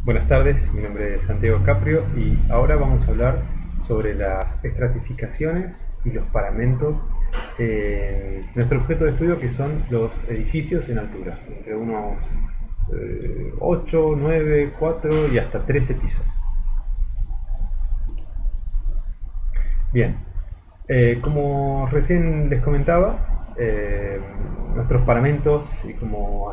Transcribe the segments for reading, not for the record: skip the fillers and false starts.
Buenas tardes, mi nombre es Santiago Caprio y ahora vamos a hablar sobre las estratificaciones y los paramentos en nuestro objeto de estudio, que son los edificios en altura, entre unos 8, 9, 4 y hasta 13 pisos. Bien, como recién les comentaba, nuestros paramentos, y como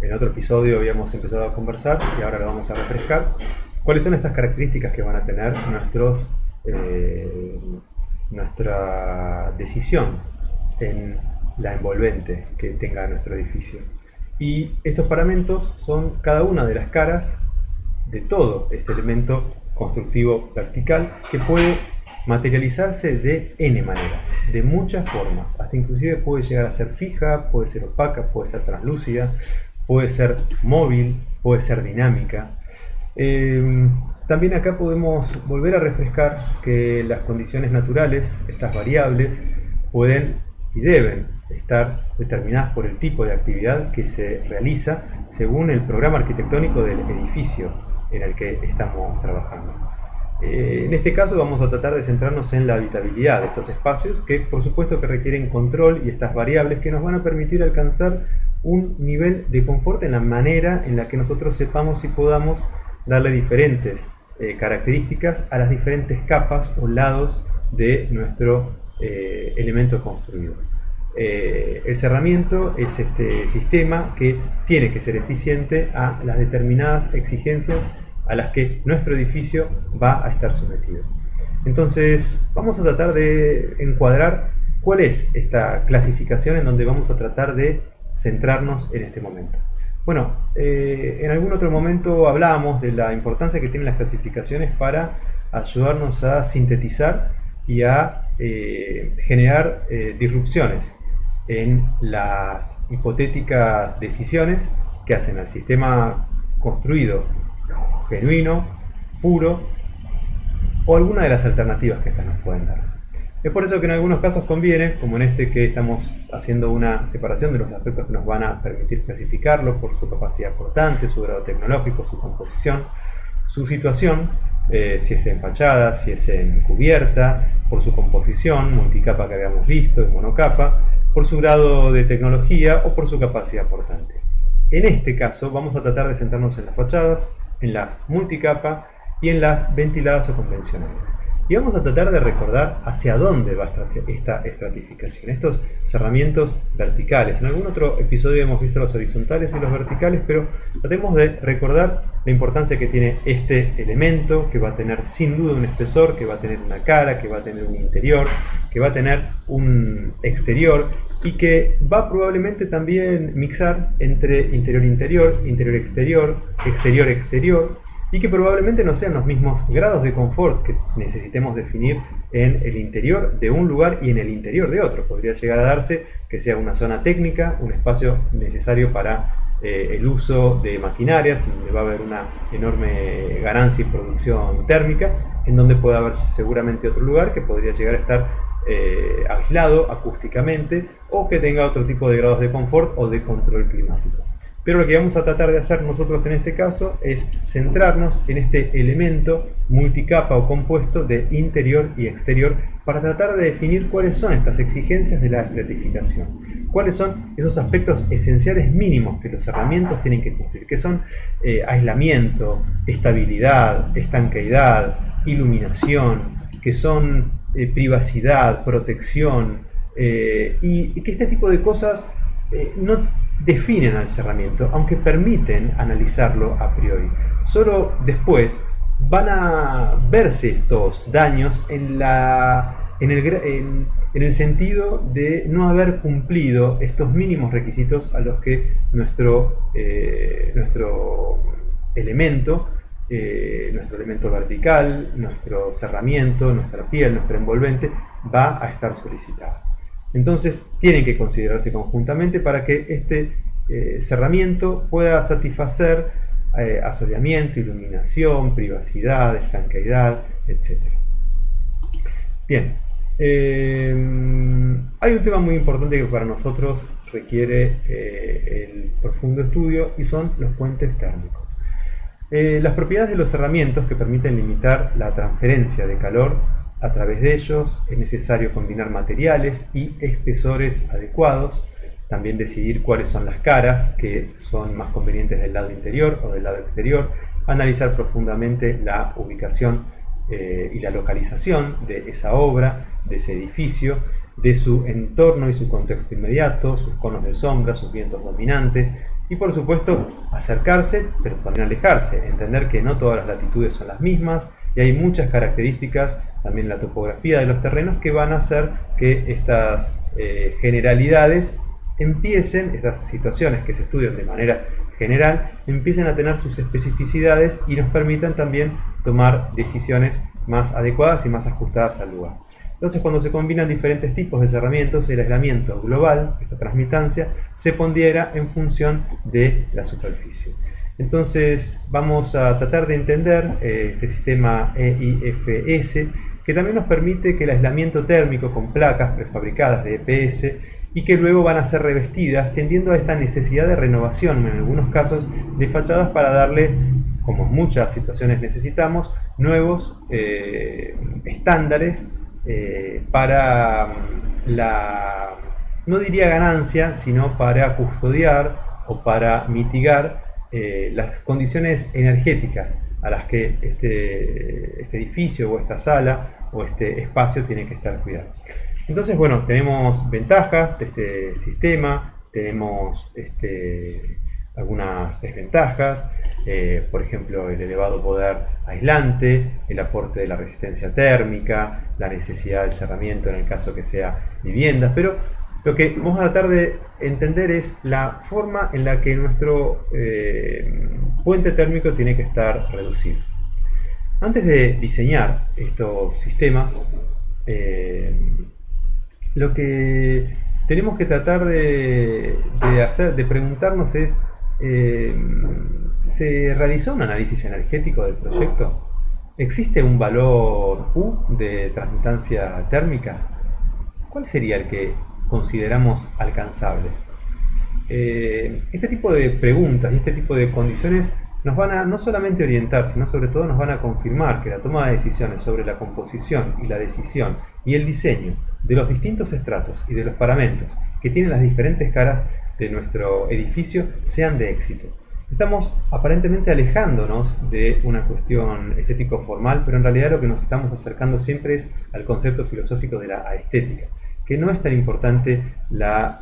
en otro episodio habíamos empezado a conversar y ahora lo vamos a refrescar, ¿cuáles son estas características que van a tener nuestra decisión en la envolvente que tenga nuestro edificio? Y estos paramentos son cada una de las caras de todo este elemento constructivo vertical, que puede materializarse de n maneras, de muchas formas, hasta inclusive puede llegar a ser fija, puede ser opaca, puede ser translúcida, puede ser móvil, puede ser dinámica. También acá podemos volver a refrescar que las condiciones naturales, estas variables, pueden y deben estar determinadas por el tipo de actividad que se realiza según el programa arquitectónico del edificio en el que estamos trabajando. En este caso vamos a tratar de centrarnos en la habitabilidad de estos espacios, que por supuesto que requieren control y estas variables que nos van a permitir alcanzar un nivel de confort en la manera en la que nosotros sepamos y podamos darle diferentes características a las diferentes capas o lados de nuestro elemento construido. El cerramiento es este sistema que tiene que ser eficiente a las determinadas exigencias a las que nuestro edificio va a estar sometido. Entonces vamos a tratar de encuadrar cuál es esta clasificación en donde vamos a tratar de centrarnos en este momento. Bueno, en algún otro momento hablábamos de la importancia que tienen las clasificaciones para ayudarnos a sintetizar y a generar disrupciones en las hipotéticas decisiones que hacen al sistema construido genuino, puro, o alguna de las alternativas que estas nos pueden dar. Es por eso que en algunos casos conviene, como en este que estamos haciendo una separación de los aspectos que nos van a permitir clasificarlo por su capacidad portante, su grado tecnológico, su composición, su situación, si es en fachada, si es en cubierta, por su composición, multicapa que habíamos visto, en monocapa, por su grado de tecnología o por su capacidad portante. En este caso vamos a tratar de centrarnos en las fachadas, en las multicapa y en las ventiladas o convencionales. Y vamos a tratar de recordar hacia dónde va esta estratificación, estos cerramientos verticales. En algún otro episodio hemos visto los horizontales y los verticales, pero tratemos de recordar la importancia que tiene este elemento, que va a tener sin duda un espesor, que va a tener una cara, que va a tener un interior, que va a tener un exterior y que va probablemente también mixar entre interior-interior, interior-exterior, exterior-exterior, y que probablemente no sean los mismos grados de confort que necesitemos definir en el interior de un lugar y en el interior de otro. Podría llegar a darse que sea una zona técnica, un espacio necesario para el uso de maquinarias, donde va a haber una enorme ganancia y producción térmica, en donde puede haber seguramente otro lugar que podría llegar a estar aislado acústicamente o que tenga otro tipo de grados de confort o de control climático. Pero lo que vamos a tratar de hacer nosotros en este caso es centrarnos en este elemento multicapa o compuesto de interior y exterior para tratar de definir cuáles son estas exigencias de la estratificación, cuáles son esos aspectos esenciales mínimos que los cerramientos tienen que cumplir, que son aislamiento, estabilidad, estanqueidad, iluminación, que son privacidad, protección, y que este tipo de cosas no definen al cerramiento, aunque permiten analizarlo a priori. Solo después van a verse estos daños en el sentido de no haber cumplido estos mínimos requisitos a los que nuestro elemento vertical, nuestro cerramiento, nuestra piel, nuestro envolvente va a estar solicitado. Entonces tienen que considerarse conjuntamente para que este cerramiento pueda satisfacer asoleamiento, iluminación, privacidad, estanqueidad, etc. Bien, hay un tema muy importante que para nosotros requiere el profundo estudio y son los puentes térmicos. Las propiedades de los cerramientos que permiten limitar la transferencia de calor a través de ellos. Es necesario combinar materiales y espesores adecuados. También decidir cuáles son las caras que son más convenientes del lado interior o del lado exterior. Analizar profundamente la ubicación y la localización de esa obra, de ese edificio, de su entorno y su contexto inmediato, sus conos de sombra, sus vientos dominantes y por supuesto acercarse pero también alejarse, entender que no todas las latitudes son las mismas y hay muchas características también en la topografía de los terrenos que van a hacer que estas generalidades empiecen, estas situaciones que se estudian de manera general, empiecen a tener sus especificidades y nos permitan también tomar decisiones más adecuadas y más ajustadas al lugar. Entonces, cuando se combinan diferentes tipos de cerramientos, el aislamiento global, esta transmitancia, se pondera en función de la superficie. Entonces, vamos a tratar de entender este sistema EIFS, que también nos permite que el aislamiento térmico con placas prefabricadas de EPS y que luego van a ser revestidas, tendiendo a esta necesidad de renovación, en algunos casos, de fachadas para darle, como en muchas situaciones necesitamos, nuevos estándares para la, no diría ganancia, sino para custodiar o para mitigar las condiciones energéticas a las que este edificio o esta sala o este espacio tiene que estar cuidado. Entonces, bueno, tenemos ventajas de este sistema, tenemos algunas desventajas, por ejemplo, el elevado poder aislante, el aporte de la resistencia térmica, la necesidad del cerramiento en el caso que sea viviendas, pero lo que vamos a tratar de entender es la forma en la que nuestro puente térmico tiene que estar reducido. Antes de diseñar estos sistemas, lo que tenemos que tratar de preguntarnos es, ¿se realizó un análisis energético del proyecto? ¿Existe un valor U de transmitancia térmica? ¿Cuál sería el que consideramos alcanzable? Este tipo de preguntas y este tipo de condiciones nos van a no solamente orientar, sino sobre todo nos van a confirmar que la toma de decisiones sobre la composición y la decisión y el diseño de los distintos estratos y de los paramentos que tienen las diferentes caras de nuestro edificio sean de éxito. Estamos aparentemente alejándonos de una cuestión estético formal, pero en realidad lo que nos estamos acercando siempre es al concepto filosófico de la aestética, que no es tan importante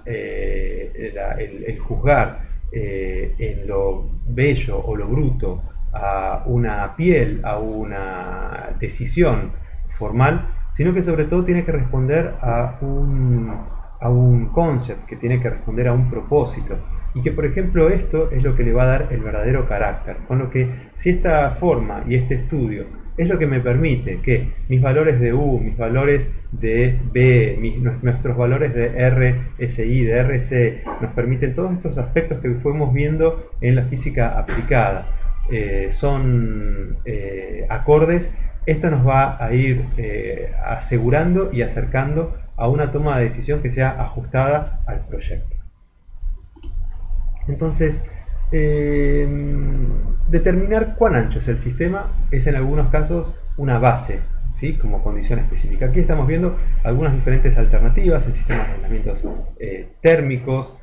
el juzgar en lo bello o lo bruto a una piel, a una decisión formal, sino que sobre todo tiene que responder a un concept, que tiene que responder a un propósito, y que por ejemplo esto es lo que le va a dar el verdadero carácter, con lo que si esta forma y este estudio es lo que me permite que mis valores de U, mis valores de B, nuestros valores de RSI, de RC, nos permiten todos estos aspectos que fuimos viendo en la física aplicada, son acordes, esto nos va a ir asegurando y acercando a una toma de decisión que sea ajustada al proyecto. Entonces, determinar cuán ancho es el sistema es en algunos casos una base, ¿sí? Como condición específica. Aquí estamos viendo algunas diferentes alternativas en sistemas de aislamientos térmicos,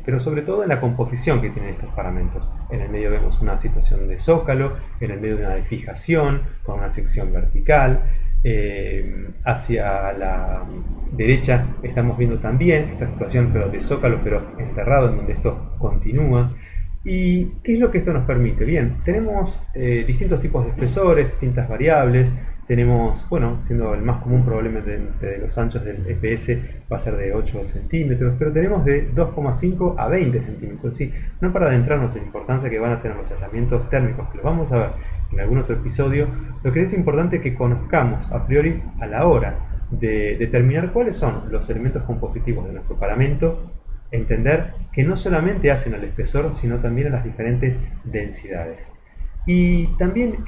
pero sobre todo en la composición que tienen estos paramentos. En el medio vemos una situación de zócalo, en el medio de una de fijación con una sección vertical. Hacia la derecha estamos viendo también esta situación pero de zócalo, pero enterrado, en donde esto continúa. ¿Y qué es lo que esto nos permite? Bien, tenemos distintos tipos de espesores, distintas variables. Tenemos, bueno, siendo el más común probablemente de los anchos del EPS va a ser de 8 centímetros, pero tenemos de 2,5 a 20 centímetros. Sí, no para adentrarnos en la importancia que van a tener los aislamientos térmicos, que los vamos a ver en algún otro episodio, lo que es importante que conozcamos a priori a la hora de determinar cuáles son los elementos compositivos de nuestro paramento, entender que no solamente hacen al espesor, sino también a las diferentes densidades. Y también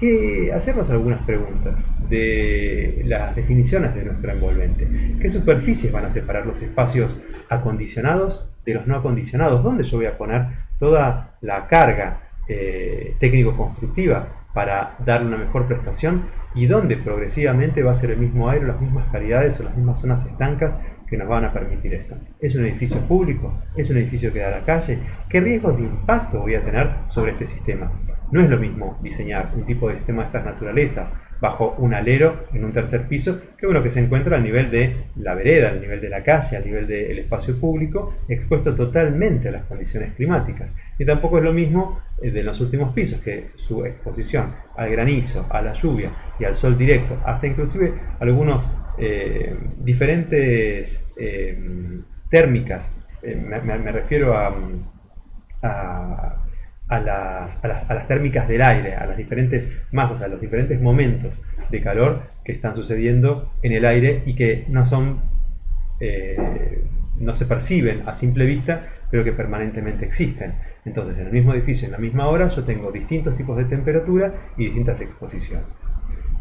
hacernos algunas preguntas de las definiciones de nuestro envolvente. ¿Qué superficies van a separar los espacios acondicionados de los no acondicionados? ¿Dónde yo voy a poner toda la carga técnico-constructiva para darle una mejor prestación y donde progresivamente va a ser el mismo aire, las mismas calidades o las mismas zonas estancas que nos van a permitir esto. ¿Es un edificio público? ¿Es un edificio que da a la calle? ¿Qué riesgos de impacto voy a tener sobre este sistema? No es lo mismo diseñar un tipo de sistema de estas naturalezas bajo un alero en un tercer piso que uno que se encuentra al nivel de la vereda, al nivel de la calle, al nivel del espacio público, expuesto totalmente a las condiciones climáticas. Y tampoco es lo mismo de los últimos pisos, que su exposición al granizo, a la lluvia y al sol directo, hasta inclusive algunos diferentes térmicas, me refiero a las térmicas del aire, a las diferentes masas, a los diferentes momentos de calor que están sucediendo en el aire y que no se perciben a simple vista, pero que permanentemente existen. Entonces, en el mismo edificio, en la misma hora, yo tengo distintos tipos de temperatura y distintas exposiciones.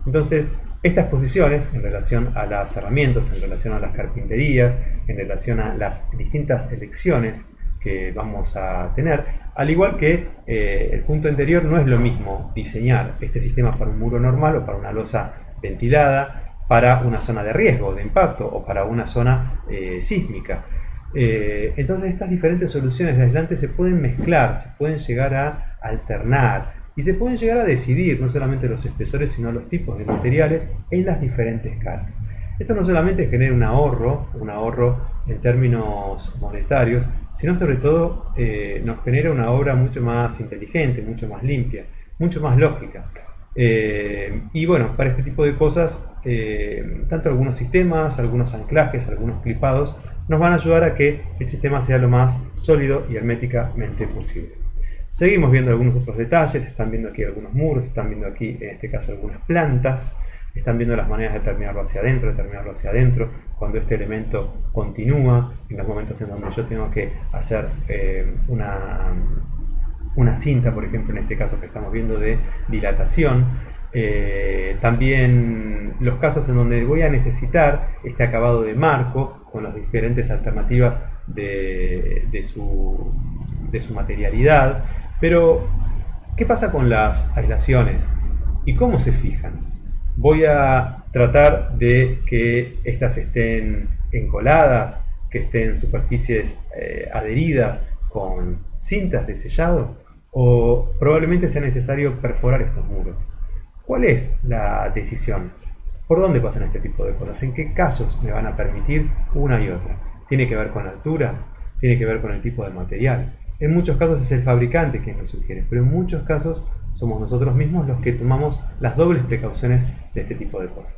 Entonces, estas posiciones en relación a las herramientas, en relación a las carpinterías, en relación a las distintas elecciones que vamos a tener, al igual que el punto anterior, no es lo mismo diseñar este sistema para un muro normal o para una losa ventilada, para una zona de riesgo, de impacto o para una zona sísmica. Entonces estas diferentes soluciones de aislante se pueden mezclar, se pueden llegar a alternar y se pueden llegar a decidir no solamente los espesores sino los tipos de materiales en las diferentes caras. Esto no solamente genera un ahorro en términos monetarios, sino sobre todo nos genera una obra mucho más inteligente, mucho más limpia, mucho más lógica. Y bueno, para este tipo de cosas, tanto algunos sistemas, algunos anclajes, algunos clipados, nos van a ayudar a que el sistema sea lo más sólido y herméticamente posible. Seguimos viendo algunos otros detalles, están viendo aquí algunos muros, están viendo aquí en este caso algunas plantas, están viendo las maneras de terminarlo hacia adentro, cuando este elemento continúa, en los momentos en donde yo tengo que hacer una cinta, por ejemplo, en este caso que estamos viendo de dilatación. También los casos en donde voy a necesitar este acabado de marco con las diferentes alternativas de su materialidad. Pero, ¿qué pasa con las aislaciones? ¿Y cómo se fijan? Voy a tratar de que estas estén encoladas, que estén superficies adheridas con cintas de sellado, o probablemente sea necesario perforar estos muros. ¿Cuál es la decisión? ¿Por dónde pasan este tipo de cosas? ¿En qué casos me van a permitir una y otra? ¿Tiene que ver con la altura? ¿Tiene que ver con el tipo de material? En muchos casos es el fabricante quien lo sugiere, pero en muchos casos somos nosotros mismos los que tomamos las dobles precauciones de este tipo de cosas.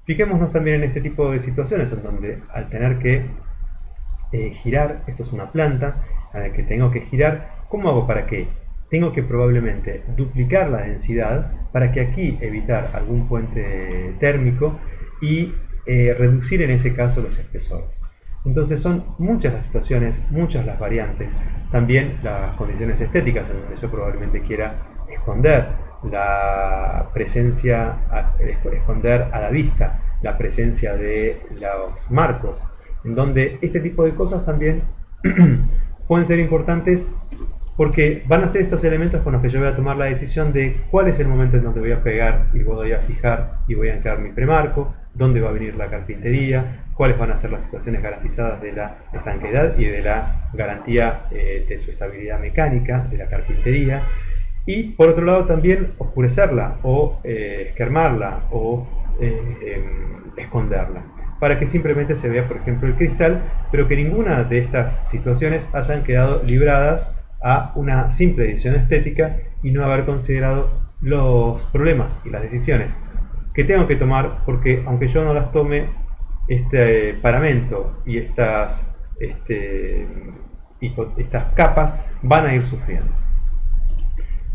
Fijémonos también en este tipo de situaciones en donde al tener que girar, esto es una planta, a la que tengo que girar, ¿cómo hago para qué? Tengo que probablemente duplicar la densidad para que aquí evitar algún puente térmico y reducir en ese caso los espesores. Entonces son muchas las situaciones, muchas las variantes, también las condiciones estéticas en donde yo probablemente quiera esconder la presencia, esconder a la vista la presencia de los marcos, en donde este tipo de cosas también pueden ser importantes porque van a ser estos elementos con los que yo voy a tomar la decisión de cuál es el momento en donde voy a pegar y voy a fijar y voy a anclar mi premarco, dónde va a venir la carpintería, cuáles van a ser las situaciones garantizadas de la estanqueidad y de la garantía de su estabilidad mecánica de la carpintería. Y por otro lado también oscurecerla o esquermarla o esconderla, para que simplemente se vea por ejemplo el cristal, pero que ninguna de estas situaciones hayan quedado libradas a una simple decisión estética y no haber considerado los problemas y las decisiones que tengo que tomar, porque aunque yo no las tome, este paramento y estas capas van a ir sufriendo.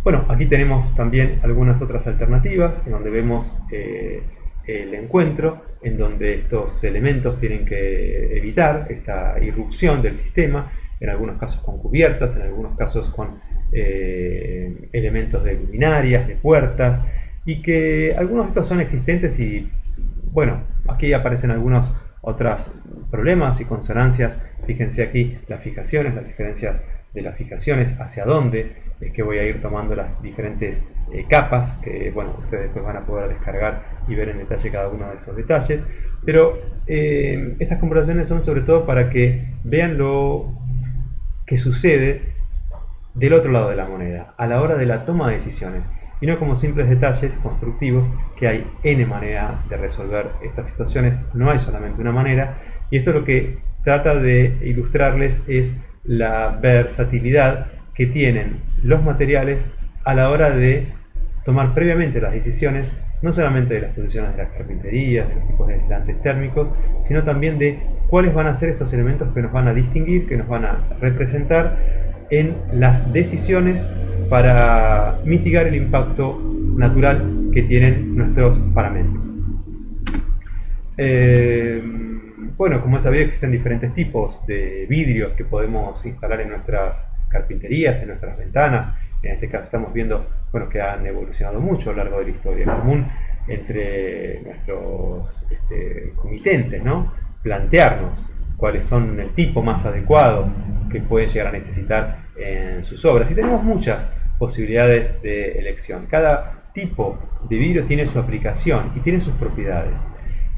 Bueno, aquí tenemos también algunas otras alternativas en donde vemos el encuentro, en donde estos elementos tienen que evitar esta irrupción del sistema, en algunos casos con cubiertas, en algunos casos con elementos de luminarias, de puertas, y que algunos de estos son existentes y, bueno, aquí aparecen algunos otros problemas y consonancias. Fíjense aquí las fijaciones, las diferencias de las fijaciones, hacia dónde es que voy a ir tomando las diferentes capas que, bueno, ustedes después van a poder descargar y ver en detalle cada uno de estos detalles. Pero estas comparaciones son sobre todo para que vean lo que sucede del otro lado de la moneda, a la hora de la toma de decisiones, y no como simples detalles constructivos, que hay N manera de resolver estas situaciones, no hay solamente una manera, y esto lo que trata de ilustrarles es la versatilidad que tienen los materiales a la hora de tomar previamente las decisiones, no solamente de las posiciones de las carpinterías, de los tipos de aislantes térmicos, sino también de cuáles van a ser estos elementos que nos van a distinguir, que nos van a representar en las decisiones para mitigar el impacto natural que tienen nuestros paramentos. Bueno, como es sabido, existen diferentes tipos de vidrios que podemos instalar en nuestras carpinterías, en nuestras ventanas. En este caso estamos viendo, bueno, que han evolucionado mucho a lo largo de la historia. Es común entre nuestros comitentes, ¿no?, plantearnos cuáles son el tipo más adecuado que pueden llegar a necesitar en sus obras. Y tenemos muchas posibilidades de elección. Cada tipo de vidrio tiene su aplicación y tiene sus propiedades.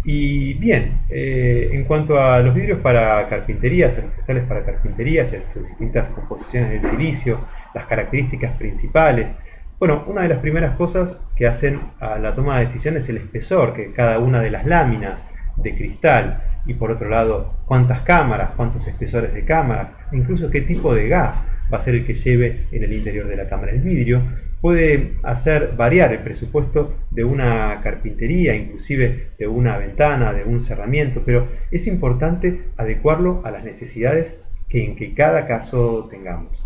Y bien, en cuanto a los vidrios para carpinterías, los cristales para carpinterías, en sus distintas composiciones del silicio, las características principales, bueno, una de las primeras cosas que hacen a la toma de decisiones es el espesor que cada una de las láminas de cristal, y por otro lado cuántas cámaras, cuántos espesores de cámaras, e incluso qué tipo de gas va a ser el que lleve en el interior de la cámara. El vidrio puede hacer variar el presupuesto de una carpintería, inclusive de una ventana, de un cerramiento, pero es importante adecuarlo a las necesidades que en cada caso tengamos.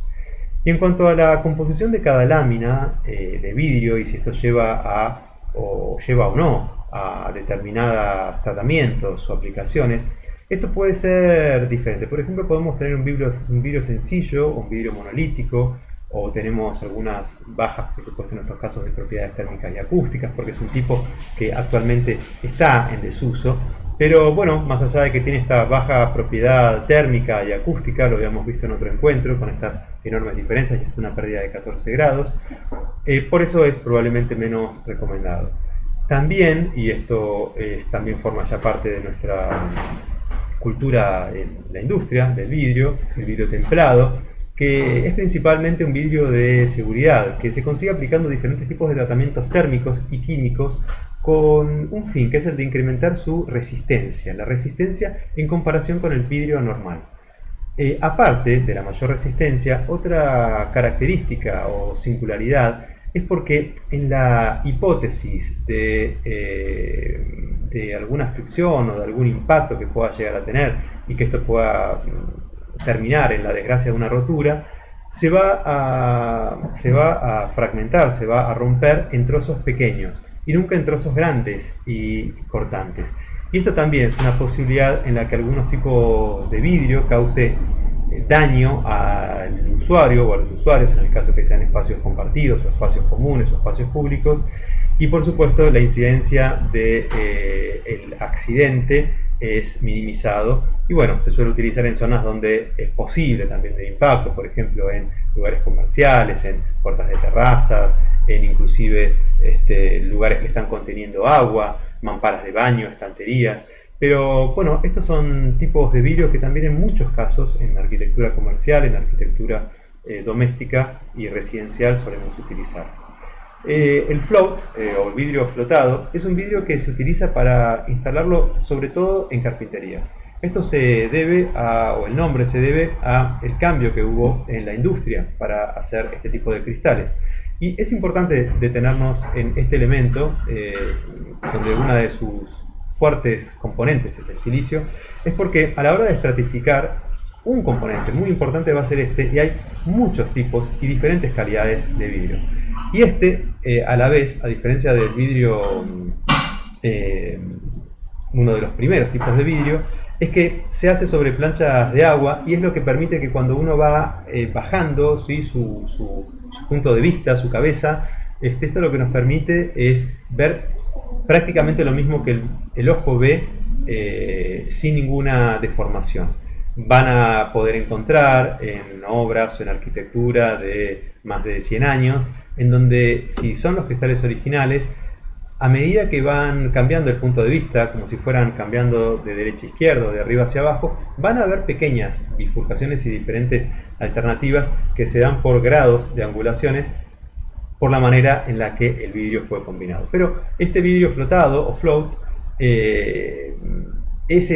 Y en cuanto a la composición de cada lámina de vidrio, y si esto lleva o no a determinados tratamientos o aplicaciones, esto puede ser diferente. Por ejemplo, podemos tener un vidrio sencillo, un vidrio monolítico, o tenemos algunas bajas, por supuesto, en nuestros casos de propiedades térmicas y acústicas, porque es un tipo que actualmente está en desuso. Pero bueno, más allá de que tiene esta baja propiedad térmica y acústica, lo habíamos visto en otro encuentro con estas enormes diferencias y hasta una pérdida de 14 grados, por eso es probablemente menos recomendado. También, y esto también forma ya parte de nuestra cultura en la industria del vidrio, el vidrio templado, que es principalmente un vidrio de seguridad, que se consigue aplicando diferentes tipos de tratamientos térmicos y químicos con un fin, que es el de incrementar su resistencia, la resistencia en comparación con el vidrio normal. Aparte de la mayor resistencia, otra característica o singularidad es porque en la hipótesis de alguna fricción o de algún impacto que pueda llegar a tener y que esto pueda terminar en la desgracia de una rotura, se va a fragmentar, se va a romper en trozos pequeños y nunca en trozos grandes y cortantes. Y esto también es una posibilidad en la que algunos tipos de vidrio cause daño al usuario o a los usuarios, en el caso que sean espacios compartidos o espacios comunes o espacios públicos, y por supuesto la incidencia del accidente es minimizado, y bueno, se suele utilizar en zonas donde es posible también de impacto, por ejemplo en lugares comerciales, en puertas de terrazas, en inclusive lugares que están conteniendo agua, mamparas de baño, estanterías. Pero bueno, estos son tipos de vidrio que también en muchos casos en la arquitectura comercial, en la arquitectura doméstica y residencial solemos utilizar. El float o el vidrio flotado es un vidrio que se utiliza para instalarlo sobre todo en carpinterías. Esto se debe o el nombre se debe a el cambio que hubo en la industria para hacer este tipo de cristales. Y es importante detenernos en este elemento, donde una de sus fuertes componentes es el silicio, es porque a la hora de estratificar un componente muy importante va a ser y hay muchos tipos y diferentes calidades de vidrio. Y a la vez, a diferencia del vidrio, uno de los primeros tipos de vidrio, es que se hace sobre planchas de agua y es lo que permite que cuando uno va bajando, ¿sí?, su punto de vista, su cabeza, esto lo que nos permite es ver prácticamente lo mismo que el ojo ve sin ninguna deformación. van a poder encontrar en obras o en arquitectura de más de 100 años, en donde si son los cristales originales, a medida que van cambiando el punto de vista, como si fueran cambiando de derecha a izquierda o de arriba hacia abajo, van a haber pequeñas bifurcaciones y diferentes alternativas que se dan por grados de angulaciones por la manera en la que el vidrio fue combinado. Pero este vidrio flotado o float es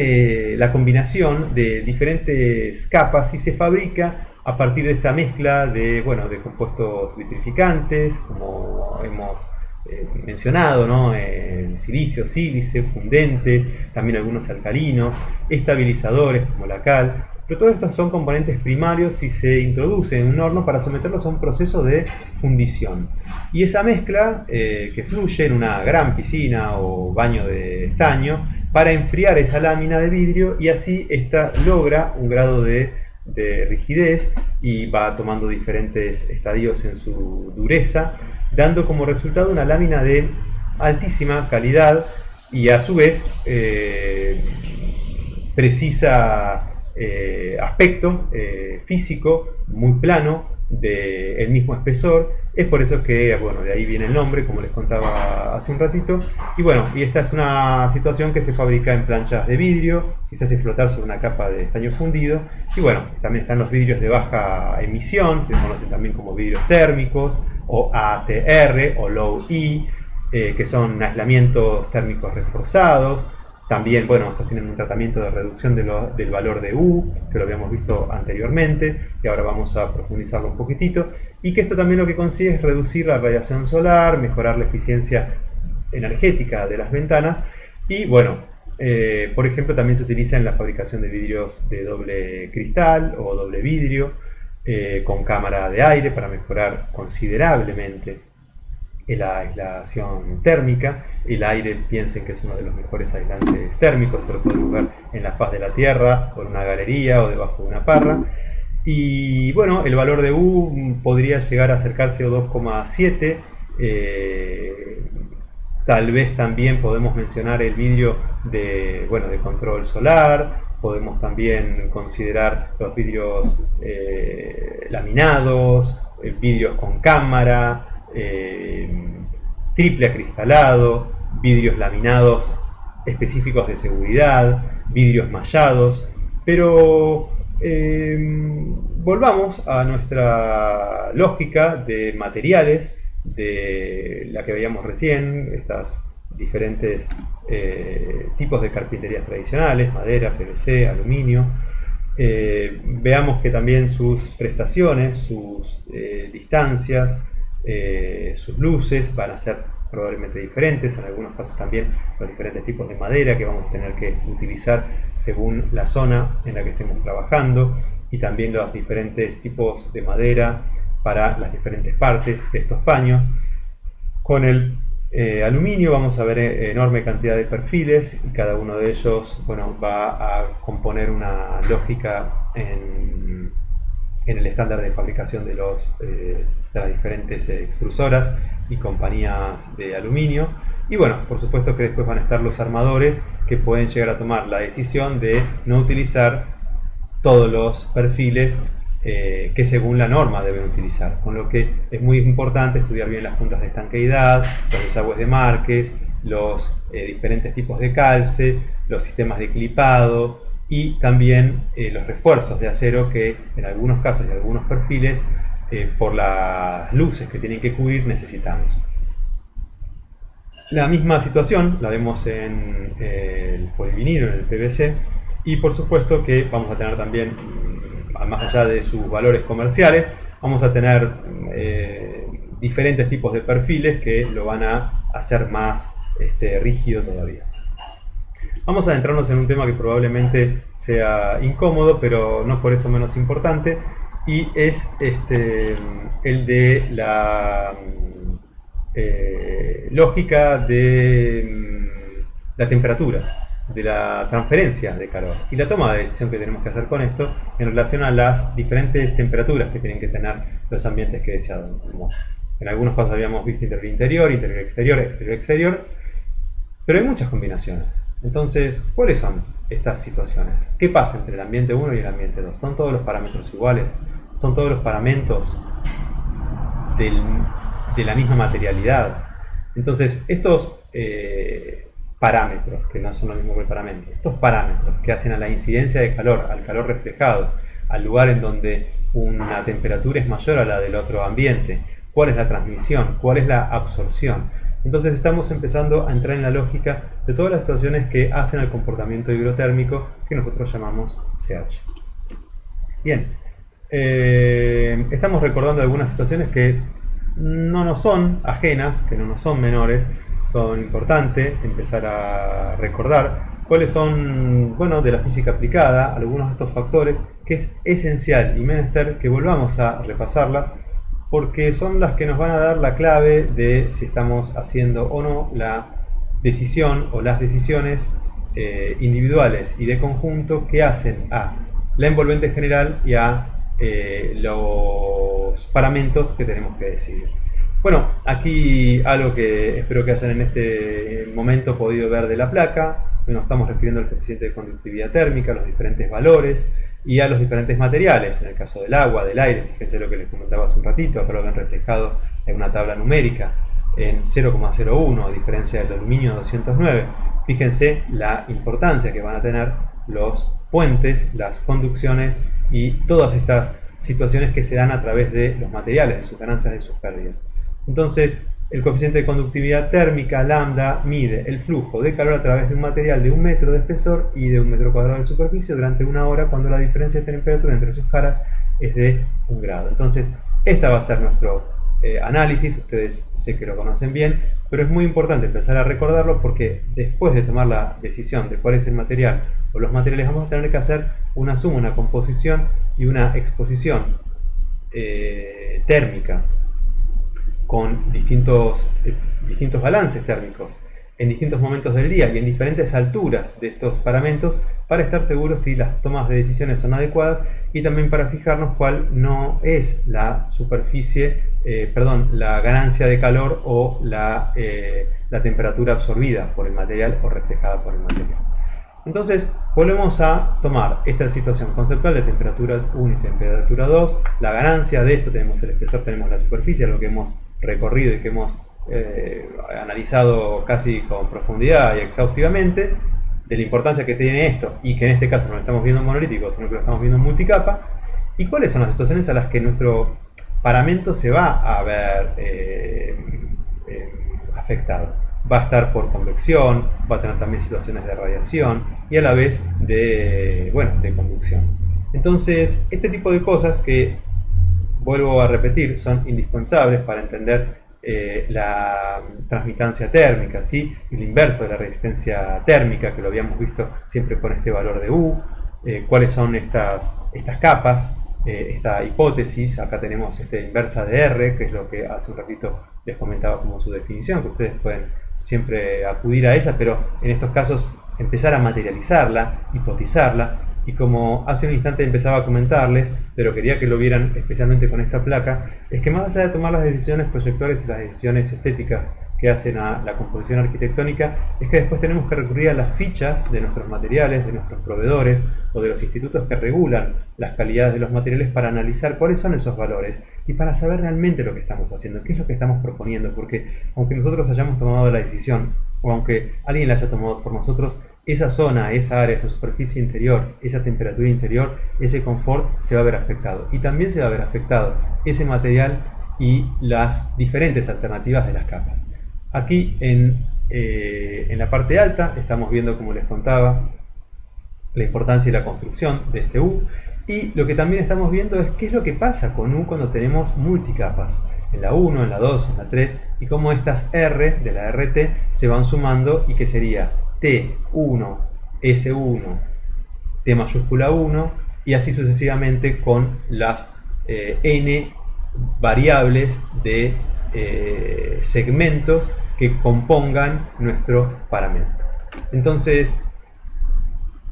la combinación de diferentes capas y se fabrica a partir de esta mezcla de, bueno, de compuestos vitrificantes, como hemos mencionado, ¿no? Silicio, sílice, fundentes, también algunos alcalinos, estabilizadores como la cal. Pero todos estos son componentes primarios y se introducen en un horno para someterlos a un proceso de fundición. Y esa mezcla que fluye en una gran piscina o baño de estaño para enfriar esa lámina de vidrio, y así esta logra un grado de rigidez y va tomando diferentes estadios en su dureza, dando como resultado una lámina de altísima calidad y a su vez precisa aspecto físico, muy plano, del mismo espesor. Es por eso que, bueno, de ahí viene el nombre, como les contaba hace un ratito. Y bueno, y esta es una situación que se fabrica en planchas de vidrio, que se hace flotar sobre una capa de estaño fundido. Y bueno, también están los vidrios de baja emisión, se conocen también como vidrios térmicos, o ATR, o Low E, que son aislamientos térmicos reforzados. También, bueno, estos tienen un tratamiento de reducción del valor de U, que lo habíamos visto anteriormente, y ahora vamos a profundizarlo un poquitito. Y que esto también lo que consigue es reducir la radiación solar, mejorar la eficiencia energética de las ventanas. Y bueno, por ejemplo, también se utiliza en la fabricación de vidrios de doble cristal o doble vidrio, con cámara de aire para mejorar considerablemente la aislación térmica. El aire, piensen que es uno de los mejores aislantes térmicos, pero podemos ver en la faz de la Tierra, o en una galería, o debajo de una parra. Y bueno, el valor de U podría llegar a acercarse a 2,7. Tal vez también podemos mencionar el vidrio de control solar. Podemos también considerar los vidrios laminados, vidrios con cámara, triple acristalado, vidrios laminados específicos de seguridad, vidrios mallados. Pero volvamos a nuestra lógica de materiales, de la que veíamos recién, estas diferentes tipos de carpinterías tradicionales: madera, PVC, aluminio. Veamos que también sus prestaciones, sus distancias, sus luces van a ser probablemente diferentes. En algunos casos también los diferentes tipos de madera que vamos a tener que utilizar según la zona en la que estemos trabajando, y también los diferentes tipos de madera para las diferentes partes de estos paños. Con el aluminio vamos a ver enorme cantidad de perfiles, y cada uno de ellos, bueno, va a componer una lógica en el estándar de fabricación de las diferentes extrusoras y compañías de aluminio. Y bueno, por supuesto que después van a estar los armadores, que pueden llegar a tomar la decisión de no utilizar todos los perfiles que según la norma deben utilizar, con lo que es muy importante estudiar bien las puntas de estanqueidad, los desagües de marques, los diferentes tipos de calce, los sistemas de clipado, y también los refuerzos de acero que en algunos casos y algunos perfiles, por las luces que tienen que cubrir, necesitamos. La misma situación la vemos en el polivinilo, en el PVC, y por supuesto que vamos a tener también, más allá de sus valores comerciales, vamos a tener diferentes tipos de perfiles que lo van a hacer más rígido todavía. Vamos a adentrarnos en un tema que probablemente sea incómodo, pero no por eso menos importante, y es el de la lógica de la temperatura, de la transferencia de calor y la toma de decisión que tenemos que hacer con esto en relación a las diferentes temperaturas que tienen que tener los ambientes que deseamos. En algunos casos habíamos visto interior-interior, interior-exterior, exterior-exterior, pero hay muchas combinaciones. Entonces, ¿cuáles son? estas situaciones. ¿Qué pasa entre el ambiente 1 y el ambiente 2? ¿Son todos los parámetros iguales? ¿Son todos los parámetros de la misma materialidad? Entonces, estos parámetros, que no son lo mismo que el parámetro, estos parámetros que hacen a la incidencia de calor, al calor reflejado, al lugar en donde una temperatura es mayor a la del otro ambiente, cuál es la transmisión, cuál es la absorción. Entonces estamos empezando a entrar en la lógica de todas las situaciones que hacen al comportamiento hidrotérmico que nosotros llamamos CH. Bien, estamos recordando algunas situaciones que no nos son ajenas, que no nos son menores. Son importantes empezar a recordar cuáles son, bueno, de la física aplicada, algunos de estos factores, que es esencial y menester que volvamos a repasarlas, porque son las que nos van a dar la clave de si estamos haciendo o no la decisión o las decisiones individuales y de conjunto que hacen a la envolvente general y a los paramentos que tenemos que decidir. Bueno, aquí algo que espero que hayan en este momento podido ver de la placa. Nos estamos refiriendo al coeficiente de conductividad térmica, a los diferentes valores y a los diferentes materiales. En el caso del agua, del aire, fíjense lo que les comentaba hace un ratito, acá lo ven reflejado en una tabla numérica en 0,01, a diferencia del aluminio 209. Fíjense la importancia que van a tener los puentes, las conducciones y todas estas situaciones que se dan a través de los materiales, de sus ganancias, de sus pérdidas. Entonces, el coeficiente de conductividad térmica, lambda, mide el flujo de calor a través de un material de 1 metro de espesor y de 1 metro cuadrado de superficie durante 1 hora cuando la diferencia de temperatura entre sus caras es de 1 grado. Entonces, esta va a ser nuestro análisis. Ustedes sé que lo conocen bien, pero es muy importante empezar a recordarlo porque después de tomar la decisión de cuál es el material o los materiales, vamos a tener que hacer una suma, una composición y una exposición térmica con distintos balances térmicos en distintos momentos del día y en diferentes alturas de estos paramentos para estar seguros si las tomas de decisiones son adecuadas y también para fijarnos cuál no es la superficie, la ganancia de calor o la temperatura absorbida por el material o reflejada por el material. Entonces, volvemos a tomar esta situación conceptual de temperatura 1 y temperatura 2, la ganancia de esto, tenemos el espesor, tenemos la superficie, lo que hemos recorrido y que hemos analizado casi con profundidad y exhaustivamente, de la importancia que tiene esto y que en este caso no lo estamos viendo en monolítico, sino que lo estamos viendo en multicapa, y cuáles son las situaciones a las que nuestro paramento se va a ver afectado. Va a estar por convección, va a tener también situaciones de radiación y a la vez de conducción. Entonces, este tipo de cosas que, vuelvo a repetir, son indispensables para entender la transmitancia térmica, ¿sí? Y el inverso de la resistencia térmica, que lo habíamos visto siempre con este valor de U, cuáles son estas capas, esta hipótesis. Acá tenemos inversa de R, que es lo que hace un ratito les comentaba como su definición, que ustedes pueden siempre acudir a ella, pero en estos casos empezar a materializarla, hipotizarla, y como hace un instante empezaba a comentarles, pero quería que lo vieran especialmente con esta placa, es que más allá de tomar las decisiones proyectuales y las decisiones estéticas que hacen a la composición arquitectónica, es que después tenemos que recurrir a las fichas de nuestros materiales, de nuestros proveedores o de los institutos que regulan las calidades de los materiales para analizar cuáles son esos valores y para saber realmente lo que estamos haciendo, qué es lo que estamos proponiendo, porque aunque nosotros hayamos tomado la decisión o aunque alguien la haya tomado por nosotros, esa zona, esa área, esa superficie interior, esa temperatura interior, ese confort se va a ver afectado. Y también se va a ver afectado ese material y las diferentes alternativas de las capas. Aquí en la parte alta estamos viendo, como les contaba, la importancia y la construcción de este U. Y lo que también estamos viendo es qué es lo que pasa con U cuando tenemos multicapas. En la 1, en la 2, en la 3, y cómo estas R de la RT se van sumando y que sería T1, S1, T mayúscula 1 y así sucesivamente con las N variables de segmentos que compongan nuestro paramento. Entonces,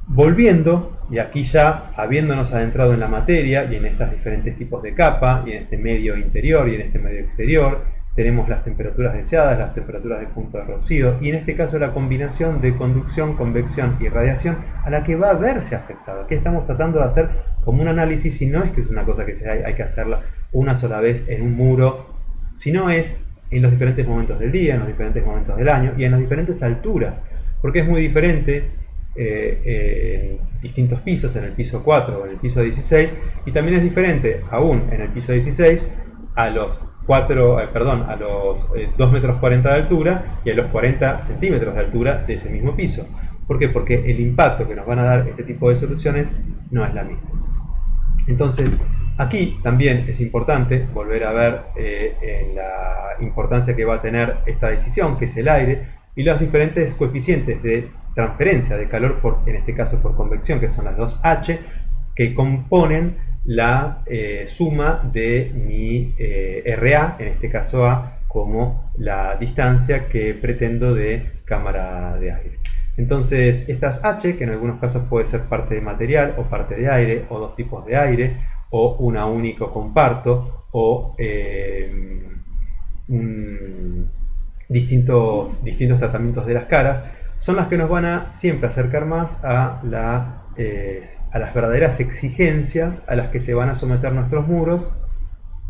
volviendo, y aquí ya habiéndonos adentrado en la materia y en estos diferentes tipos de capa y en este medio interior y en este medio exterior, tenemos las temperaturas deseadas, las temperaturas de punto de rocío, y en este caso la combinación de conducción, convección y radiación a la que va a verse afectado. Aquí estamos tratando de hacer como un análisis, y no es que es una cosa que hay que hacerla una sola vez en un muro, sino es en los diferentes momentos del día, en los diferentes momentos del año y en las diferentes alturas, porque es muy diferente en distintos pisos, en el piso 4 o en el piso 16, y también es diferente aún en el piso 16 a los 2,40 metros de altura y a los 40 centímetros de altura de ese mismo piso. ¿Por qué? Porque el impacto que nos van a dar este tipo de soluciones no es la misma. Entonces, aquí también es importante volver a ver la importancia que va a tener esta decisión, que es el aire, y los diferentes coeficientes de transferencia de calor, en este caso por convección, que son las dos H, que componen la suma de mi RA, en este caso A, como la distancia que pretendo de cámara de aire. Entonces, estas H, que en algunos casos puede ser parte de material o parte de aire, o dos tipos de aire, o una único comparto, o distintos tratamientos de las caras, son las que nos van a siempre acercar más a las verdaderas exigencias a las que se van a someter nuestros muros,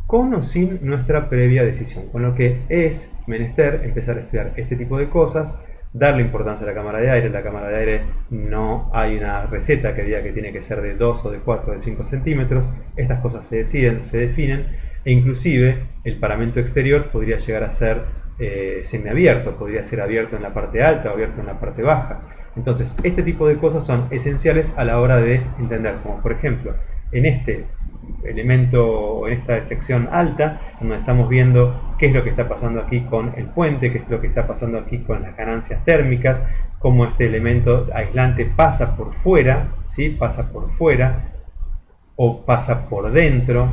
con o sin nuestra previa decisión. Con lo que es menester empezar a estudiar este tipo de cosas, darle importancia a la cámara de aire. La cámara de aire no hay una receta que diga que tiene que ser de 2 o de 4 o de 5 centímetros. Estas cosas se deciden, se definen, e inclusive el paramento exterior podría llegar a ser semiabierto, podría ser abierto en la parte alta o abierto en la parte baja. Entonces, este tipo de cosas son esenciales a la hora de entender, como por ejemplo, en este elemento, en esta sección alta, donde estamos viendo qué es lo que está pasando aquí con el puente, qué es lo que está pasando aquí con las ganancias térmicas, cómo este elemento aislante pasa por fuera, ¿sí? Pasa por fuera o pasa por dentro,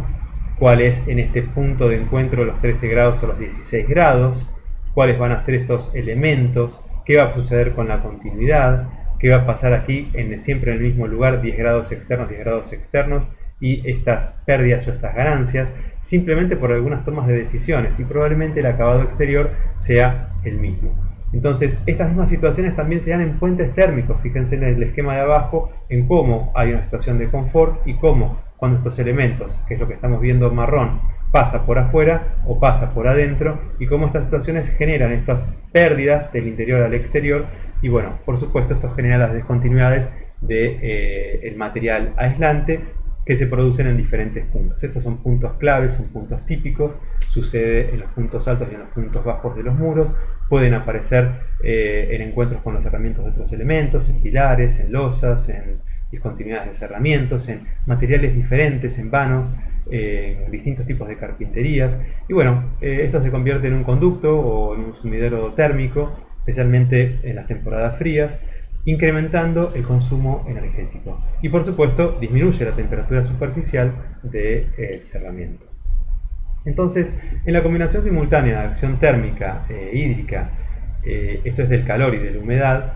cuál es en este punto de encuentro los 13 grados o los 16 grados, cuáles van a ser estos elementos, qué va a suceder con la continuidad, qué va a pasar aquí siempre en el mismo lugar, 10 grados externos, y estas pérdidas o estas ganancias, simplemente por algunas tomas de decisiones, y probablemente el acabado exterior sea el mismo. Entonces, estas mismas situaciones también se dan en puentes térmicos. Fíjense en el esquema de abajo, en cómo hay una situación de confort y cómo cuando estos elementos, que es lo que estamos viendo marrón, pasa por afuera o pasa por adentro, y cómo estas situaciones generan estas pérdidas del interior al exterior. Y bueno, por supuesto, esto genera las descontinuidades del material aislante que se producen en diferentes puntos. Estos son puntos claves, son puntos típicos, sucede en los puntos altos y en los puntos bajos de los muros, pueden aparecer en encuentros con los cerramientos de otros elementos, en pilares, en losas, en discontinuidades de cerramientos, en materiales diferentes, en vanos, en distintos tipos de carpinterías. Y bueno, esto se convierte en un conducto o en un sumidero térmico, especialmente en las temporadas frías, incrementando el consumo energético. Y por supuesto, disminuye la temperatura superficial del cerramiento. Entonces, en la combinación simultánea de acción térmica e hídrica, esto es del calor y de la humedad,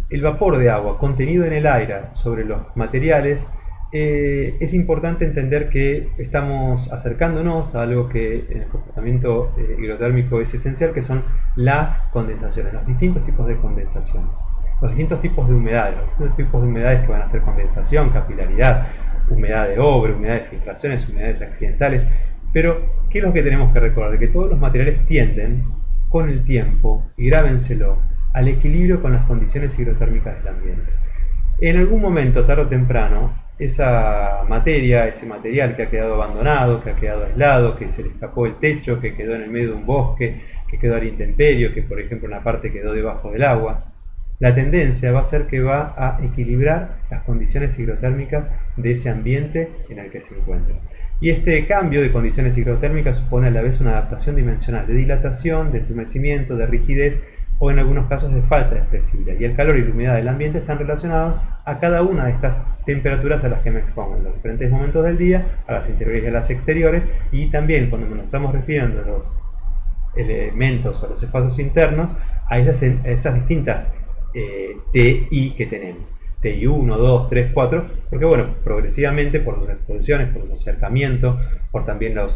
el vapor de agua contenido en el aire sobre los materiales, es importante entender que estamos acercándonos a algo que en el comportamiento hidrotérmico es esencial, que son las condensaciones, los distintos tipos de condensaciones, los distintos tipos de humedades, los distintos tipos de humedades que van a ser condensación, capilaridad, humedad de obra, humedad de filtraciones, humedades accidentales. Pero, ¿qué es lo que tenemos que recordar? Que todos los materiales tienden, con el tiempo, y grábenselo, al equilibrio con las condiciones hidrotérmicas del ambiente. En algún momento, tarde o temprano, esa materia, ese material que ha quedado abandonado, que ha quedado aislado, que se le escapó el techo, que quedó en el medio de un bosque, que quedó a la intemperie, que por ejemplo una parte quedó debajo del agua, la tendencia va a ser que va a equilibrar las condiciones hidrotérmicas de ese ambiente en el que se encuentra. Y este cambio de condiciones hidrotérmicas supone a la vez una adaptación dimensional de dilatación, de entumecimiento, de rigidez o en algunos casos de falta de flexibilidad. Y el calor y la humedad del ambiente están relacionados a cada una de estas temperaturas a las que me expongo en los diferentes momentos del día, a las interiores y a las exteriores, y también cuando nos estamos refiriendo a los elementos o a los espacios internos, a estas distintas TI que tenemos. TI1, 2, 3, 4, porque bueno, progresivamente por las exposiciones, por los acercamientos, por también la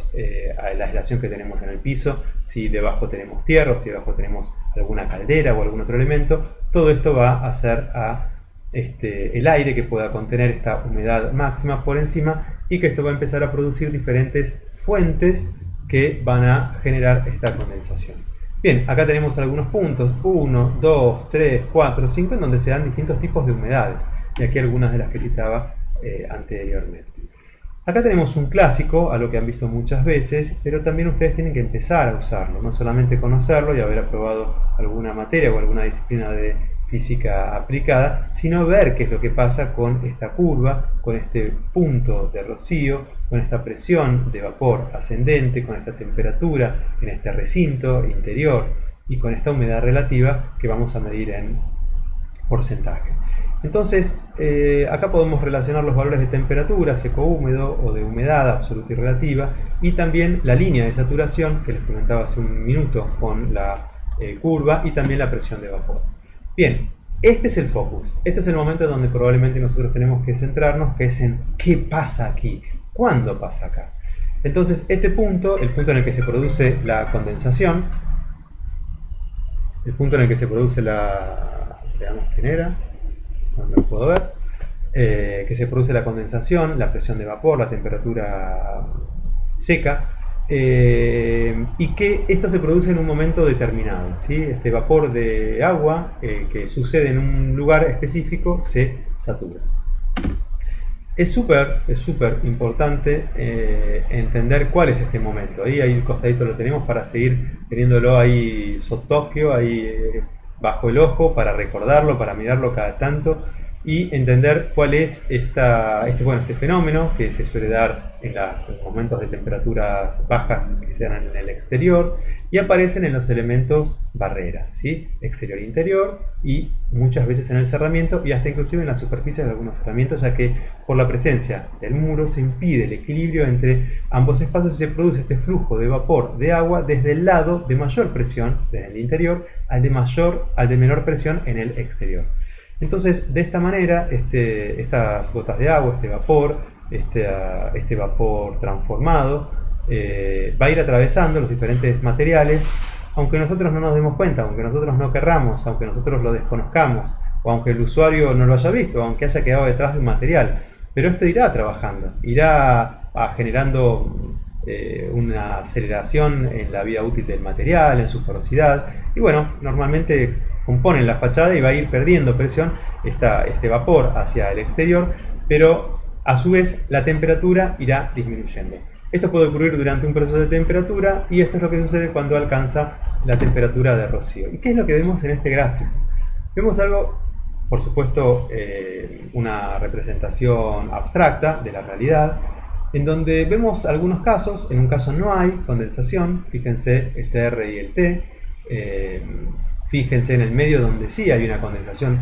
aislación que tenemos en el piso, si debajo tenemos tierra, si debajo tenemos alguna caldera o algún otro elemento, todo esto va a hacer a el aire que pueda contener esta humedad máxima por encima, y que esto va a empezar a producir diferentes fuentes que van a generar esta condensación. Bien, acá tenemos algunos puntos, 1, 2, 3, 4, 5, en donde se dan distintos tipos de humedades, y aquí algunas de las que citaba anteriormente. Acá tenemos un clásico, a lo que han visto muchas veces, pero también ustedes tienen que empezar a usarlo, no solamente conocerlo y haber aprobado alguna materia o alguna disciplina de física aplicada, sino ver qué es lo que pasa con esta curva, con este punto de rocío, con esta presión de vapor ascendente, con esta temperatura en este recinto interior y con esta humedad relativa que vamos a medir en porcentaje. Entonces, acá podemos relacionar los valores de temperatura, seco húmedo, o de humedad absoluta y relativa, y también la línea de saturación que les comentaba hace un minuto con la curva, y también la presión de vapor. Bien, este es el focus, este es el momento donde probablemente nosotros tenemos que centrarnos, que es en qué pasa aquí, cuándo pasa acá. Entonces, este punto, el punto en el que se produce la condensación, el punto en el que se produce veamos quién era, no lo puedo ver, que se produce la condensación, la presión de vapor, la temperatura seca, y que esto se produce en un momento determinado, ¿sí? Este vapor de agua que sucede en un lugar específico se satura. Es súper importante entender cuál es este momento. Ahí el costadito lo tenemos para seguir teniéndolo ahí sotokyo, ahí bajo el ojo, para recordarlo, para mirarlo cada tanto y entender cuál es este fenómeno que se suele dar en los momentos de temperaturas bajas que se dan en el exterior y aparecen en los elementos barrera, ¿sí? Exterior e interior, y muchas veces en el cerramiento y hasta inclusive en la superficie de algunos cerramientos, ya que por la presencia del muro se impide el equilibrio entre ambos espacios y se produce este flujo de vapor de agua desde el lado de mayor presión, desde el interior, al de menor presión en el exterior. Entonces, de esta manera, estas gotas de agua, este vapor transformado, va a ir atravesando los diferentes materiales, aunque nosotros no nos demos cuenta, aunque nosotros no querramos, aunque nosotros lo desconozcamos, o aunque el usuario no lo haya visto, aunque haya quedado detrás de un material. Pero esto irá trabajando, irá generando una aceleración en la vida útil del material, en su porosidad, y bueno, normalmente componen la fachada y va a ir perdiendo presión este vapor hacia el exterior, pero a su vez la temperatura irá disminuyendo. Esto puede ocurrir durante un proceso de temperatura, y esto es lo que sucede cuando alcanza la temperatura de rocío. ¿Y qué es lo que vemos en este gráfico? Vemos algo, por supuesto, una representación abstracta de la realidad, en donde vemos algunos casos. En un caso no hay condensación, fíjense este R y el T, fíjense en el medio donde sí hay una condensación,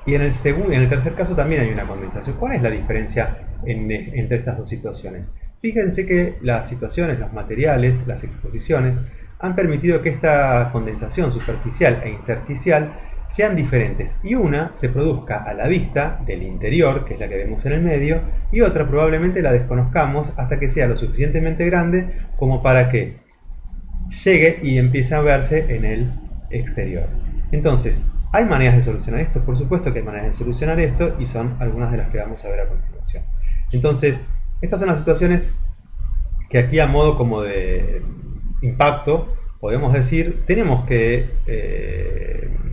y en el tercer caso también hay una condensación. ¿Cuál es la diferencia entre estas dos situaciones? Fíjense que las situaciones, los materiales, las exposiciones han permitido que esta condensación superficial e intersticial sean diferentes, y una se produzca a la vista del interior, que es la que vemos en el medio, y otra probablemente la desconozcamos hasta que sea lo suficientemente grande como para que llegue y empiece a verse en el exterior. Entonces, ¿hay maneras de solucionar esto? Por supuesto que hay maneras de solucionar esto, y son algunas de las que vamos a ver a continuación. Entonces, estas son las situaciones que aquí, a modo como de impacto, podemos decir, tenemos que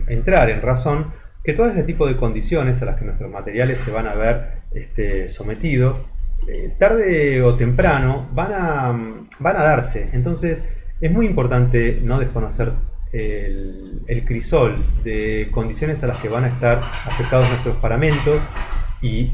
entrar en razón que todo este tipo de condiciones a las que nuestros materiales se van a ver sometidos, tarde o temprano van a darse. Entonces, es muy importante no desconocer el crisol de condiciones a las que van a estar afectados nuestros paramentos, y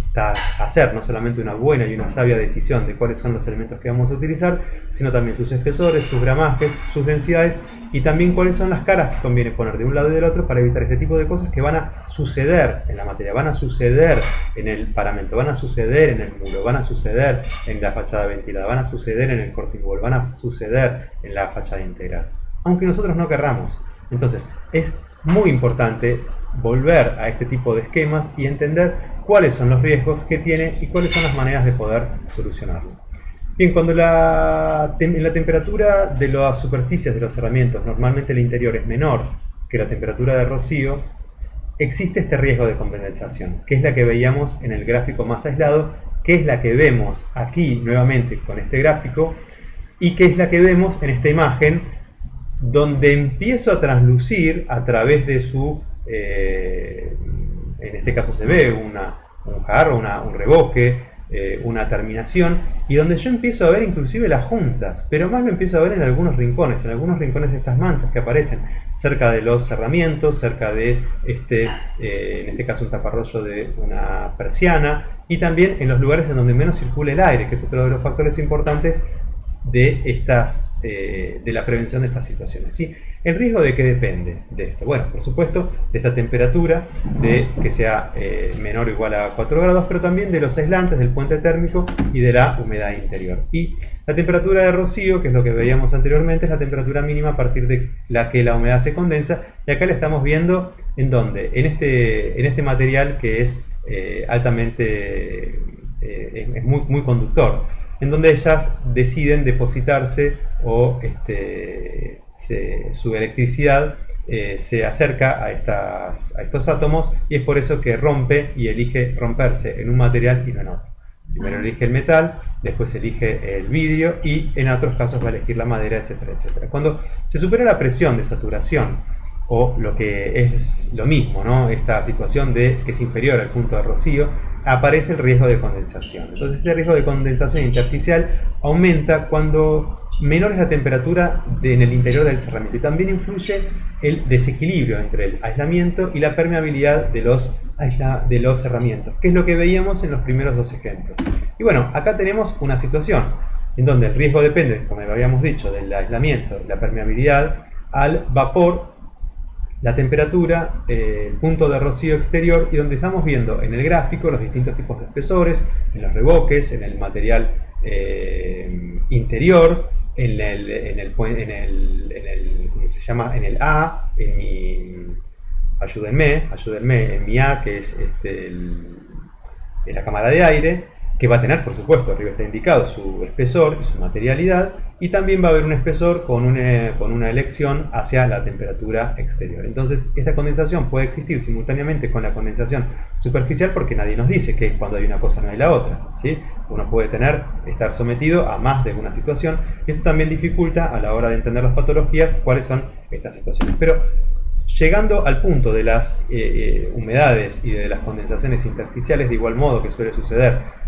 hacer no solamente una buena y una sabia decisión de cuáles son los elementos que vamos a utilizar, sino también sus espesores, sus gramajes, sus densidades, y también cuáles son las caras que conviene poner de un lado y del otro para evitar este tipo de cosas que van a suceder en la materia, van a suceder en el paramento, van a suceder en el muro, van a suceder en la fachada ventilada, van a suceder en el cortingboard, van a suceder en la fachada integral, aunque nosotros no querramos. Entonces, es muy importante volver a este tipo de esquemas y entender cuáles son los riesgos que tiene y cuáles son las maneras de poder solucionarlo. Bien, cuando la temperatura de las superficies de los cerramientos, normalmente el interior, es menor que la temperatura de rocío, existe este riesgo de condensación, que es la que veíamos en el gráfico más aislado, que es la que vemos aquí nuevamente con este gráfico, y que es la que vemos en esta imagen, donde empiezo a traslucir a través de su, en este caso se ve un jarro, un revoque, una terminación, y donde yo empiezo a ver inclusive las juntas, pero más lo empiezo a ver en algunos rincones de estas manchas que aparecen cerca de los cerramientos, cerca de en este caso un taparrollo de una persiana, y también en los lugares en donde menos circula el aire, que es otro de los factores importantes de la prevención de estas situaciones, ¿sí? ¿El riesgo de qué depende de esto? Bueno, por supuesto, de esta temperatura, de que sea menor o igual a 4 grados, pero también de los aislantes, del puente térmico y de la humedad interior. Y la temperatura de rocío, que es lo que veíamos anteriormente, es la temperatura mínima a partir de la que la humedad se condensa, y acá la estamos viendo en donde, en este material que es altamente, es muy conductor, en donde ellas deciden depositarse o su electricidad se acerca a estos átomos, y es por eso que rompe y elige romperse en un material y no en otro. Primero elige el metal, después elige el vidrio y en otros casos va a elegir la madera, etcétera, etcétera. Cuando se supera la presión de saturación, o lo que es lo mismo, ¿no? Esta situación de que es inferior al punto de rocío, aparece el riesgo de condensación. Entonces este riesgo de condensación intersticial aumenta cuando menor es la temperatura en el interior del cerramiento, y también influye el desequilibrio entre el aislamiento y la permeabilidad de los cerramientos, que es lo que veíamos en los primeros dos ejemplos. Y bueno, acá tenemos una situación en donde el riesgo depende, como habíamos dicho, del aislamiento, la permeabilidad al vapor, la temperatura, el punto de rocío exterior, y donde estamos viendo en el gráfico los distintos tipos de espesores, en los revoques, en el material interior, ¿cómo se llama? En el A, ayúdenme, en mi A, que es en la cámara de aire, que va a tener, por supuesto, arriba está indicado su espesor y su materialidad, y también va a haber un espesor con una elección hacia la temperatura exterior. Entonces, esta condensación puede existir simultáneamente con la condensación superficial, porque nadie nos dice que cuando hay una cosa no hay la otra, ¿sí? Uno puede estar sometido a más de una situación, y esto también dificulta a la hora de entender las patologías cuáles son estas situaciones. Pero llegando al punto de las humedades y de las condensaciones intersticiales, de igual modo que suele suceder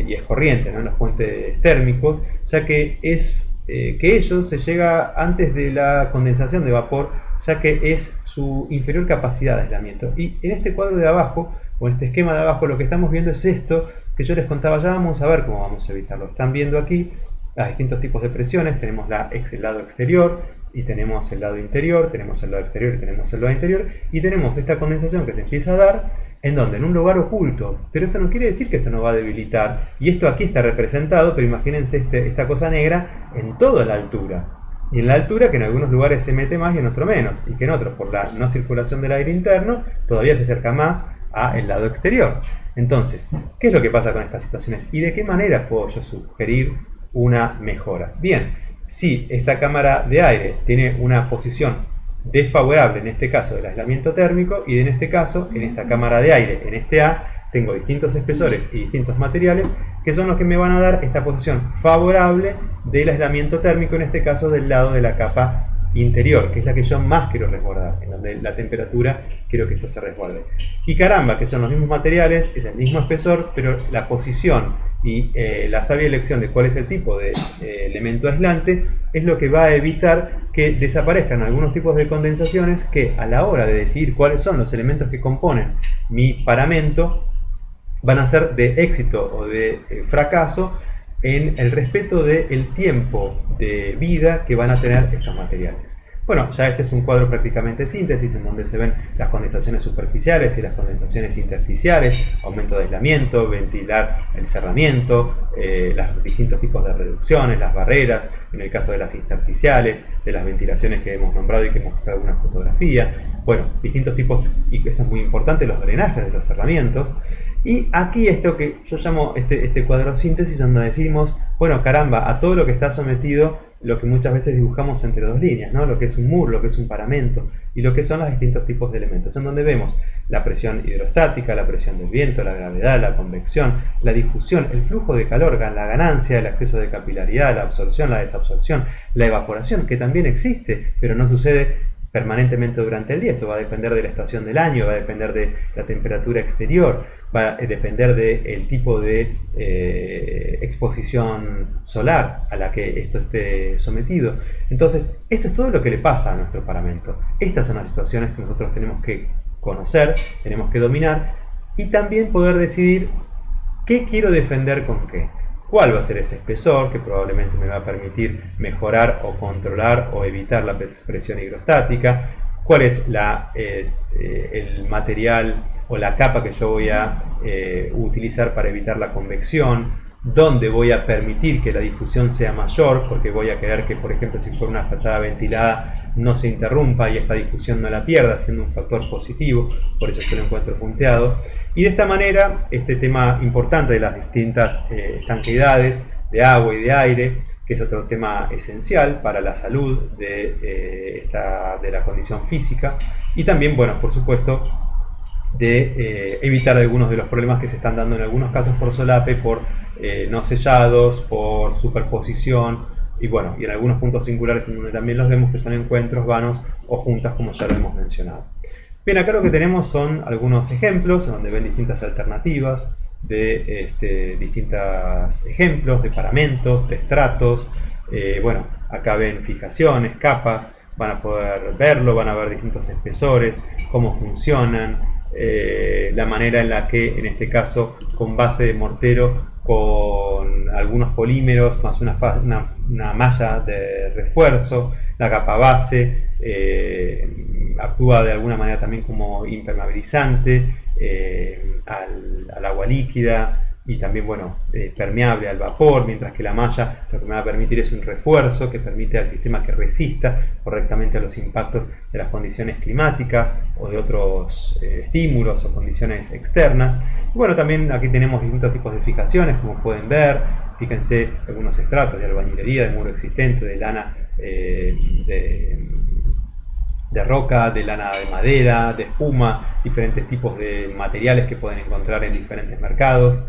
y es corriente, ¿no?, en los puentes térmicos, ya que ellos se llega antes de la condensación de vapor, ya que es su inferior capacidad de aislamiento. Y en este cuadro de abajo, o en este esquema de abajo, lo que estamos viendo es esto que yo les contaba. Ya vamos a ver cómo vamos a evitarlo. Están viendo aquí los distintos tipos de presiones. Tenemos el lado exterior, y tenemos el lado interior, tenemos el lado exterior y tenemos el lado interior, y tenemos esta condensación que se empieza a dar en un lugar oculto. Pero esto no quiere decir que esto no va a debilitar, y esto aquí está representado, pero imagínense esta cosa negra en toda la altura, y en la altura que en algunos lugares se mete más y en otros menos, y que en otros, por la no circulación del aire interno, todavía se acerca más al lado exterior. Entonces, ¿qué es lo que pasa con estas situaciones? ¿Y de qué manera puedo yo sugerir una mejora? Bien, si esta cámara de aire tiene una posición desfavorable, en este caso del aislamiento térmico, y en este caso, en esta cámara de aire, en este A, tengo distintos espesores y distintos materiales que son los que me van a dar esta posición favorable del aislamiento térmico, en este caso del lado de la capa interior, que es la que yo más quiero resguardar, en donde la temperatura quiero que esto se resguarde. Y caramba, que son los mismos materiales, es el mismo espesor, pero la posición y la sabia elección de cuál es el tipo de elemento aislante es lo que va a evitar que desaparezcan algunos tipos de condensaciones que, a la hora de decidir cuáles son los elementos que componen mi paramento, van a ser de éxito o de fracaso en el respeto del tiempo de vida que van a tener estos materiales. Bueno, ya este es un cuadro prácticamente síntesis en donde se ven las condensaciones superficiales y las condensaciones intersticiales, aumento de aislamiento, ventilar el cerramiento, los distintos tipos de reducciones, las barreras, en el caso de las intersticiales, de las ventilaciones que hemos nombrado y que hemos mostrado en una fotografía. Bueno, distintos tipos, y esto es muy importante, los drenajes de los cerramientos. Y aquí esto que yo llamo este cuadro síntesis, donde decimos, bueno, caramba, a todo lo que está sometido, lo que muchas veces dibujamos entre dos líneas, ¿no? Lo que es un muro, lo que es un paramento, y lo que son los distintos tipos de elementos, en donde vemos la presión hidrostática, la presión del viento, la gravedad, la convección, la difusión, el flujo de calor, la ganancia, el exceso de capilaridad, la absorción, la desabsorción, la evaporación, que también existe, pero no sucede permanentemente durante el día. Esto va a depender de la estación del año, va a depender de la temperatura exterior, va a depender del tipo de exposición solar a la que esto esté sometido. Entonces, esto es todo lo que le pasa a nuestro paramento. Estas son las situaciones que nosotros tenemos que conocer, tenemos que dominar y también poder decidir qué quiero defender con qué. ¿Cuál va a ser ese espesor que probablemente me va a permitir mejorar o controlar o evitar la presión hidrostática? ¿Cuál es el material o la capa que yo voy a utilizar para evitar la convección? ¿Dónde voy a permitir que la difusión sea mayor? Porque voy a querer que, por ejemplo, si fuera una fachada ventilada, no se interrumpa y esta difusión no la pierda, siendo un factor positivo. Por eso es que lo encuentro punteado. Y de esta manera, este tema importante de las distintas estanqueidades de agua y de aire, que es otro tema esencial para la salud de la condición física. Y también, bueno, por supuesto, de evitar algunos de los problemas que se están dando en algunos casos por solape, por no sellados, por superposición y bueno, y en algunos puntos singulares en donde también los vemos que son encuentros vanos o juntas, como ya lo hemos mencionado. Bien, acá lo que tenemos son algunos ejemplos en donde ven distintas alternativas de distintos ejemplos de paramentos, de estratos. Bueno, acá ven fijaciones, capas, van a poder verlo, van a ver distintos espesores, cómo funcionan, la manera en la que, en este caso, con base de mortero, con algunos polímeros más una malla de refuerzo, la capa base actúa de alguna manera también como impermeabilizante al agua líquida y también, bueno, permeable al vapor, mientras que la malla lo que me va a permitir es un refuerzo que permite al sistema que resista correctamente a los impactos de las condiciones climáticas o de otros estímulos o condiciones externas. Y bueno, también aquí tenemos distintos tipos de fijaciones, como pueden ver. Fíjense algunos estratos de albañilería, de muro existente, de lana de roca, de lana de madera, de espuma, diferentes tipos de materiales que pueden encontrar en diferentes mercados.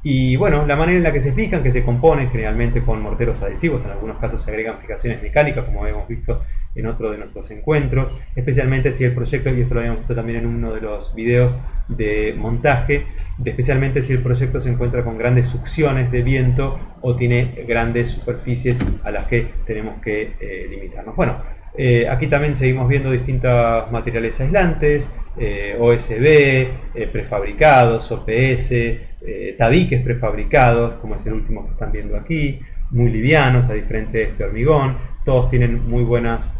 Y bueno, la manera en la que se fijan, que se componen generalmente con morteros adhesivos, en algunos casos se agregan fijaciones mecánicas, como hemos visto en otro de nuestros encuentros, especialmente si el proyecto, y esto lo habíamos visto también en uno de los videos de montaje, especialmente si el proyecto se encuentra con grandes succiones de viento o tiene grandes superficies a las que tenemos que limitarnos. Bueno, aquí también seguimos viendo distintos materiales aislantes, OSB, prefabricados, OPS, tabiques prefabricados, como es el último que están viendo aquí, muy livianos, a diferencia de este hormigón. Todos tienen muy buenas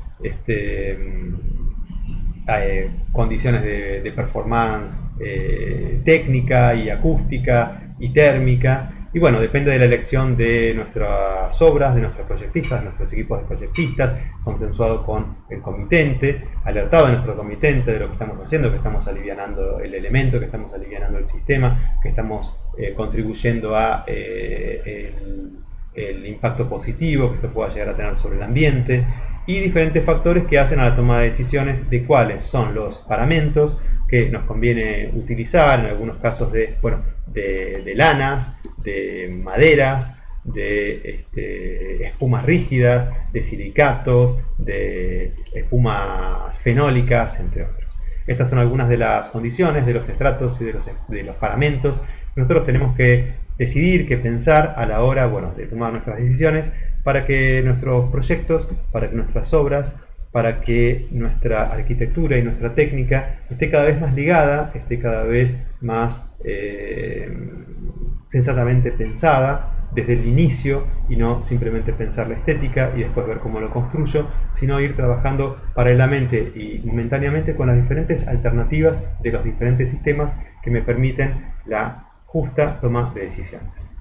condiciones de performance técnica y acústica y térmica. Y bueno, depende de la elección de nuestras obras, de nuestros proyectistas, de nuestros equipos de proyectistas, consensuado con el comitente, alertado de nuestro comitente de lo que estamos haciendo, que estamos alivianando el elemento, que estamos alivianando el sistema, que estamos contribuyendo a el impacto positivo que esto pueda llegar a tener sobre el ambiente, y diferentes factores que hacen a la toma de decisiones de cuáles son los paramentos que nos conviene utilizar, en algunos casos de lanas, de maderas, de espumas rígidas, de silicatos, de espumas fenólicas, entre otros. Estas son algunas de las condiciones de los estratos y de los paramentos que nosotros tenemos que decidir, que pensar a la hora, de tomar nuestras decisiones para que nuestros proyectos, para que nuestras obras, para que nuestra arquitectura y nuestra técnica esté cada vez más ligada, esté cada vez más sensatamente pensada desde el inicio y no simplemente pensar la estética y después ver cómo lo construyo, sino ir trabajando paralelamente y momentáneamente con las diferentes alternativas de los diferentes sistemas que me permiten la justa toma de decisiones.